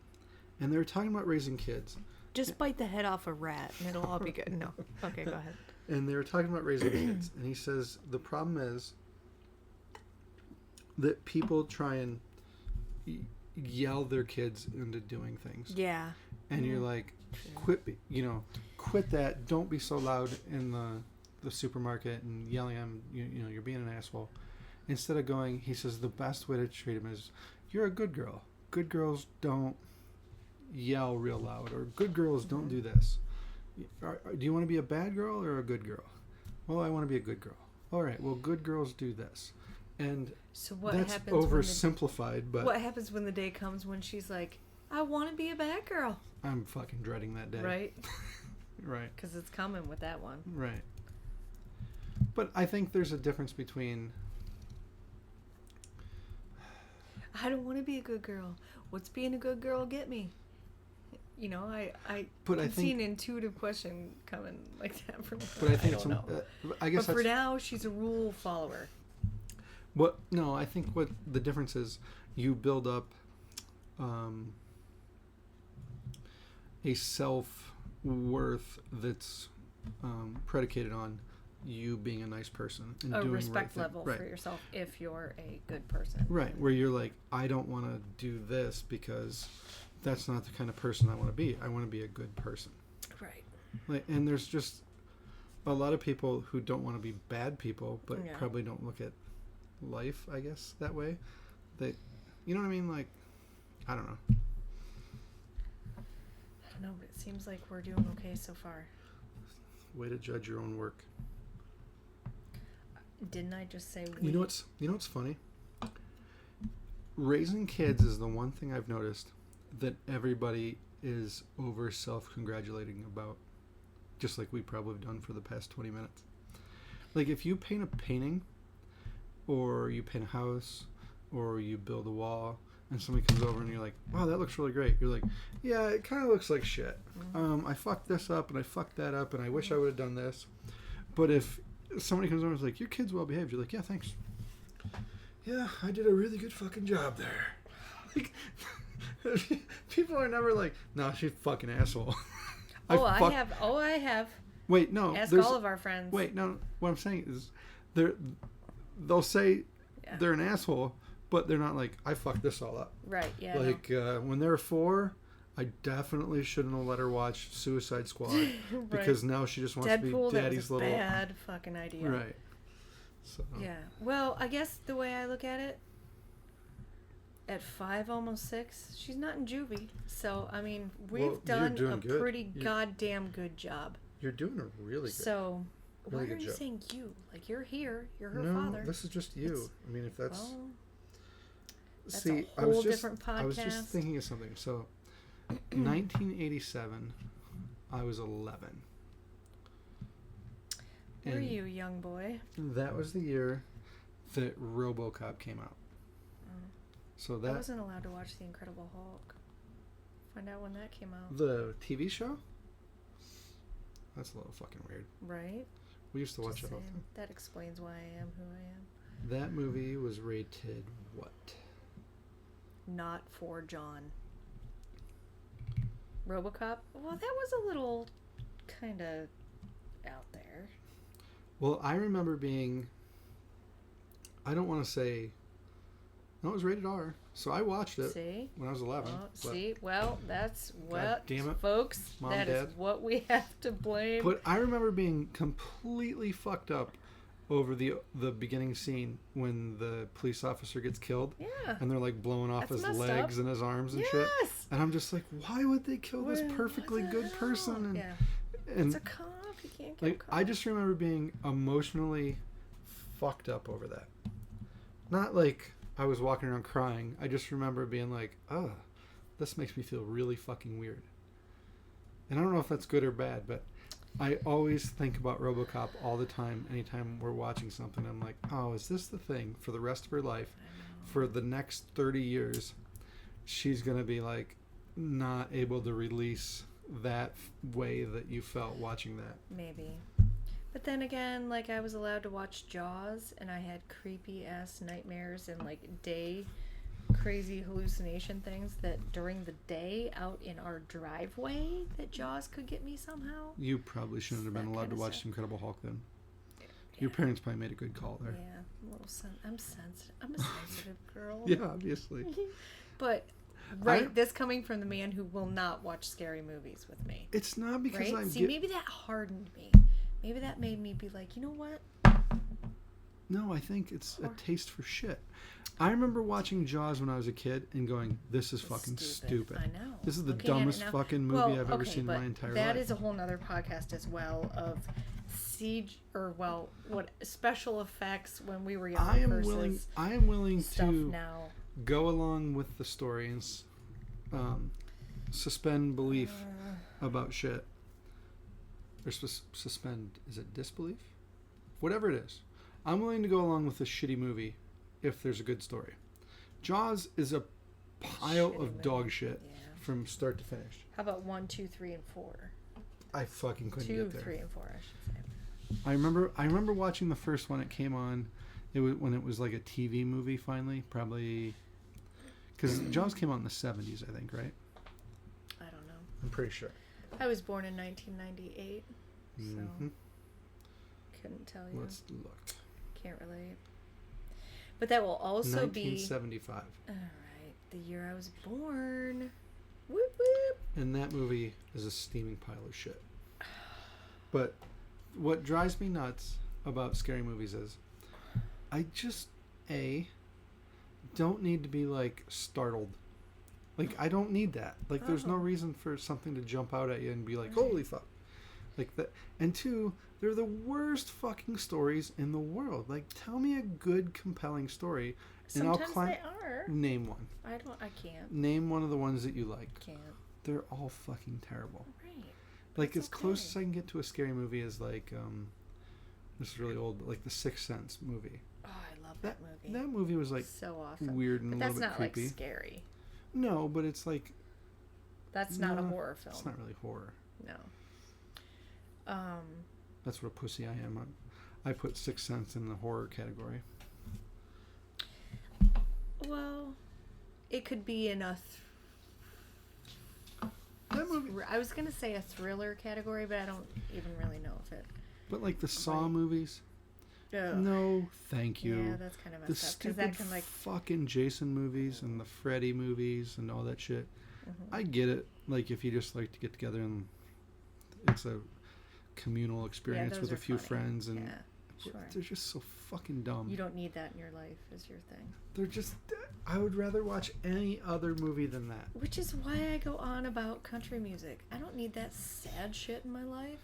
And they were talking about raising kids. Just bite the head off a rat and it'll all be good. No. Okay, go ahead. And they were talking about raising kids. And he says, the problem is that people try and yell their kids into doing things. Yeah. And you're like, quit that. Don't be so loud in the supermarket and yelling at them, you're being an asshole. Instead of going, he says the best way to treat him is, you're a good girl. Good girls don't yell real loud, or good girls don't do this. Do you want to be a bad girl or a good girl? Well, I want to be a good girl. All right, well, good girls do this. And so what that's happens oversimplified, but what happens when the day comes when she's like, I want to be a bad girl? I'm fucking dreading that day. Right? Right. Because it's coming with that one. Right. But I think there's a difference between... I don't want to be a good girl. What's being a good girl get me? I see an intuitive question coming like that from. But I think I guess. But for now, she's a rule follower. No, I think what the difference is, you build up a self-worth that's predicated on you being a nice person and a doing respect right level right. for yourself if you're a good person. Right, where you're like, I don't want to do this because that's not the kind of person I want to be. I want to be a good person. Right. Like, and there's just a lot of people who don't want to be bad people, but probably don't look at life, I guess, that way. You know what I mean? Like, I don't know. I don't know, but it seems like we're doing okay so far. Way to judge your own work. Didn't I just say You know what's funny? Raising kids is the one thing I've noticed that everybody is over self-congratulating about, just like we probably have done for the past 20 minutes. Like, if you paint a painting, or you paint a house, or you build a wall, and somebody comes over and you're like, wow, that looks really great. You're like, yeah, it kind of looks like shit. I fucked this up, and I fucked that up, and I wish I would have done this. But if somebody comes over and is like, your kid's well behaved, you're like, yeah, thanks. Yeah, I did a really good fucking job there. Like, people are never like, no, she's a fucking asshole. I have. Wait, no. Ask all of our friends. Wait, no. What I'm saying is, they'll say they're an asshole, but they're not like, I fucked this all up. Right, yeah. Like, when they were 4, I definitely shouldn't have let her watch Suicide Squad right. Because now she just wants Deadpool, to be daddy's little... bad fucking idea. Right. So. Yeah. Well, I guess the way I look at it, at 5, almost 6, she's not in juvie. So, I mean, we've done a pretty goddamn good job. You're doing a really good So, really why are you saying you? Like, you're here. You're her father. No, this is just you. I mean, if that's... Well, that's see, a whole different podcast. I was just thinking of something. So, 1987, I was 11. Were you, young boy? That was the year that RoboCop came out. So that I wasn't allowed to watch The Incredible Hulk. Find out when that came out. The TV show? that's a little fucking weird. Right? We used to watch Just it all the saying. time. That explains why I am who I am. That movie was rated what? Not for John. RoboCop? Well, that was a little kind of out there. Well, I remember being... I don't want to say... No, it was rated R. So I watched it when I was 11. Well, that's what, damn it. folks, Mom, that Dad. is what we have to blame. But I remember being completely fucked up over the beginning scene when the police officer gets killed. Yeah. And they're like blowing off That's his messed legs up. and his arms and Yes. shit. And I'm just like, why would they kill this perfectly What the good hell? person? And, Yeah. and It's a cop. You can't kill like, I just remember being emotionally fucked up over that. Not like I was walking around crying. I just remember being like, oh, this makes me feel really fucking weird. And I don't know if that's good or bad, but I always think about RoboCop all the time. Anytime we're watching something, I'm like, oh, is this the thing for the rest of her life? For the next 30 years, she's going to be like not able to release that way that you felt watching that. Maybe. But then again, like, I was allowed to watch Jaws, and I had creepy ass nightmares and like day crazy hallucination things that during the day out in our driveway that Jaws could get me somehow. You probably shouldn't have been That allowed to kinda watch stuff. The Incredible Hulk then. Yeah. Your parents probably made a good call there. Yeah, a little I'm sensitive. I'm a sensitive girl. Yeah, obviously. But this coming from the man who will not watch scary movies with me. It's not because Right? I'm... See, maybe that hardened me. Maybe that made me be like, you know what? No, I think it's a taste for shit. I remember watching Jaws when I was a kid and going, this is fucking stupid. I know. This is the Looking at it dumbest now- fucking movie I've ever seen in but my entire that life. is a whole nother podcast as well of what special effects when we were young I am willing stuff to now. go along with the story and suspend belief about shit. Or suspend, is it disbelief? Whatever it is. I'm willing to go along with a shitty movie if there's a good story. Jaws is a pile Shitty of movie. dog shit Yeah. from start to finish. How about 1, 2, 3, and 4? I fucking couldn't 2, get there. 3, and 4, I should say. I remember watching the first one. It came on. It was when it was like a TV movie finally, probably because Jaws came out in the 70s, I think, right? I don't know. I'm pretty sure. I was born in 1998, so Mm-hmm. couldn't tell you. Let's look. Can't relate. But that will also be 1975. all right. The year I was born. Whoop whoop. And that movie is a steaming pile of shit. But what drives me nuts about scary movies is I just don't need to be like startled. Like I don't need that. Like there's no reason for something to jump out at you and be like, holy fuck. Like that. And two, they're the worst fucking stories in the world. Like tell me a good compelling story and Sometimes I'll they are. name one. I can't. Name one of the ones that you like. Can't. They're all fucking terrible. Right. Like That's as close okay. as I can get to a scary movie is like this is really old, but like the Sixth Sense movie. Oh, I love that movie. That movie was like so awesome. weird and But a that's little bit not creepy. like scary. No, but it's like That's not a no, horror film. It's not really horror. No. That's what a pussy I am. I put Sixth Sense in the horror category. Well, it could be in a. That movie, I was gonna say a thriller category, but I don't even really know if it. but like the Saw movies. Ugh. No, thank you. Yeah, that's kind of The messed up because stupid that can like. fucking Jason movies and the Freddy movies and all that shit. I get it. Like if you just like to get together and it's a communal experience those with a are few funny. friends and Sure. they're just so fucking dumb. You don't need that in your life, is your thing. They're just. I would rather watch any other movie than that. Which is why I go on about country music. I don't need that sad shit in my life,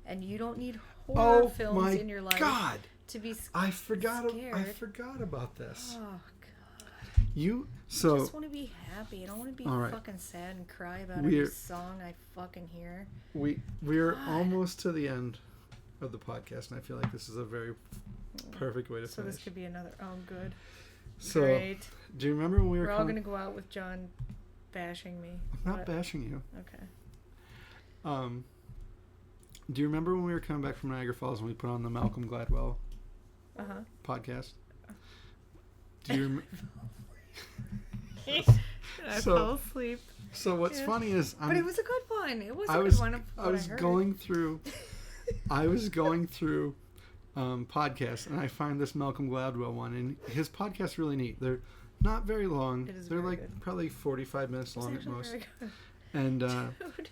and you don't need horror films in your life God! to be I forgot. scared. I forgot about this. Oh God! You I so just want to be happy. I don't want to be all right. fucking sad and cry about every song I fucking hear. we're God. almost to the end of the podcast, and I feel like this is a very perfect way to So finish. this could be another. Oh, good. So, Great. do you remember when we were? We're all gonna go out with John bashing me. I'm not but- bashing you. Okay. Do you remember when we were coming back from Niagara Falls and we put on the Malcolm Gladwell podcast? Do you remember? I fell asleep. So what's funny is, but it was a good one. It was a good one. I was going through podcasts, and I find this Malcolm Gladwell one, and his podcast's really neat. They're not very long. They're like good. Probably 45 minutes long at most. And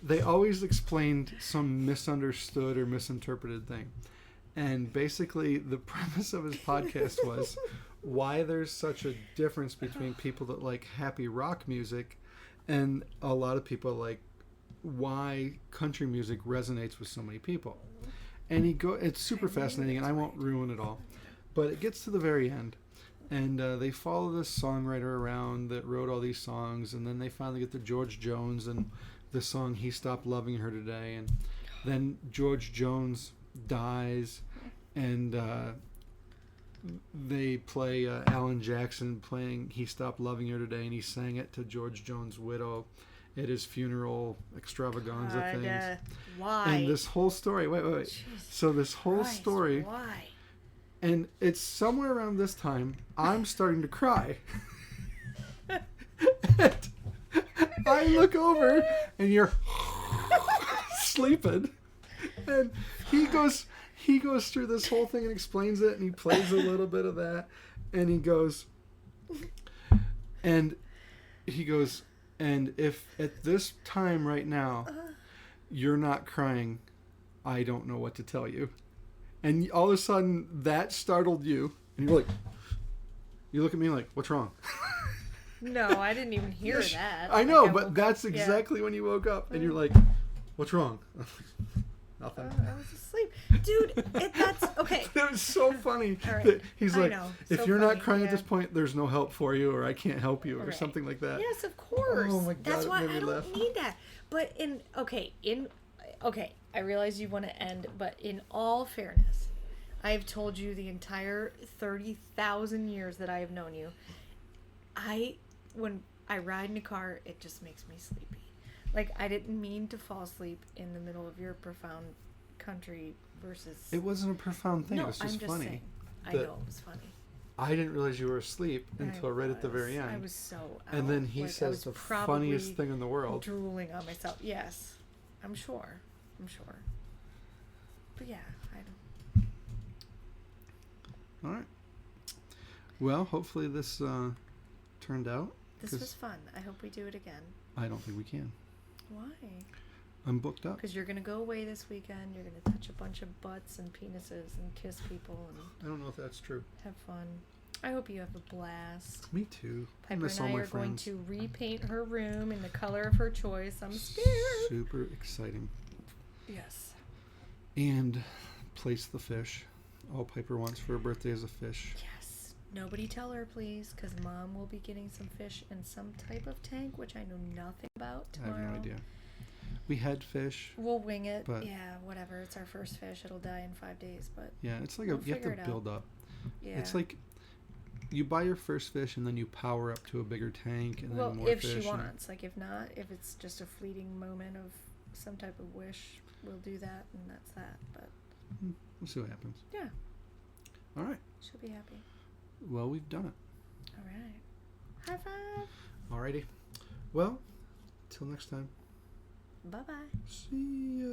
they always explained some misunderstood or misinterpreted thing. And basically, the premise of his podcast was why there's such a difference between people that like happy rock music and a lot of people like why country music resonates with so many people. And it's super fascinating, and I won't ruin it all. But it gets to the very end. And they follow this songwriter around that wrote all these songs, and then they finally get to George Jones and the song He Stopped Loving Her Today. And then George Jones dies, and they play Alan Jackson playing He Stopped Loving Her Today, and he sang it to George Jones' widow at his funeral extravaganza things. Why? And this whole story, wait. Jesus so this whole Christ, story... Why? And it's somewhere around this time, I'm starting to cry. And I look over, and you're sleeping. And he goes through this whole thing and explains it, and he plays a little bit of that. And he goes, and if at this time right now, you're not crying, I don't know what to tell you. And all of a sudden, that startled you. And you're like, you look at me like, what's wrong? No, I didn't even hear that. I know, but that's exactly when you woke up. And you're like, what's wrong? Nothing. I was asleep. Dude, that's, okay. It was so funny. Right. That he's like, if so you're funny. not crying at this point, there's no help for you, or I can't help you, or Right. something like that. Yes, of course. Oh my God, that's why it made I me laugh. don't need that. But I realize you want to end, but in all fairness, I have told you the entire 30,000 years that I have known you, when I ride in a car, it just makes me sleepy. Like, I didn't mean to fall asleep in the middle of your profound country versus... It wasn't a profound thing. No, it was just I'm just funny. saying. I know it was funny. I didn't realize you were asleep until right at the very end. I was so out. And then he says the funniest thing in the world. Drooling on myself. Yes. I'm sure. But yeah, I don't... All right. Well, hopefully this turned out. This was fun. I hope we do it again. I don't think we can. Why? I'm booked up. Because you're going to go away this weekend. You're going to touch a bunch of butts and penises and kiss people and I don't know if that's true. have fun. I hope you have a blast. Me too. Piper miss and all I my are going friends. to repaint her room in the color of her choice. I'm scared. Super exciting. Yes. And place the fish. All Piper wants for her birthday is a fish. Yes. Nobody tell her, please, because Mom will be getting some fish in some type of tank, which I know nothing about tomorrow. I have no idea. We had fish. We'll wing it. But yeah, whatever. It's our first fish. It'll die in 5 days, but yeah, it's like we'll you have figure to it build up. yeah. It's like you buy your first fish and then you power up to a bigger tank and well, then more if fish. she wants. Like, if not, if it's just a fleeting moment of some type of wish, we'll do that, and that's that. But we'll see what happens. yeah. All right. She'll be happy. Well, we've done it. All right. High five. Alrighty. Well, till next time. Bye-bye. See ya.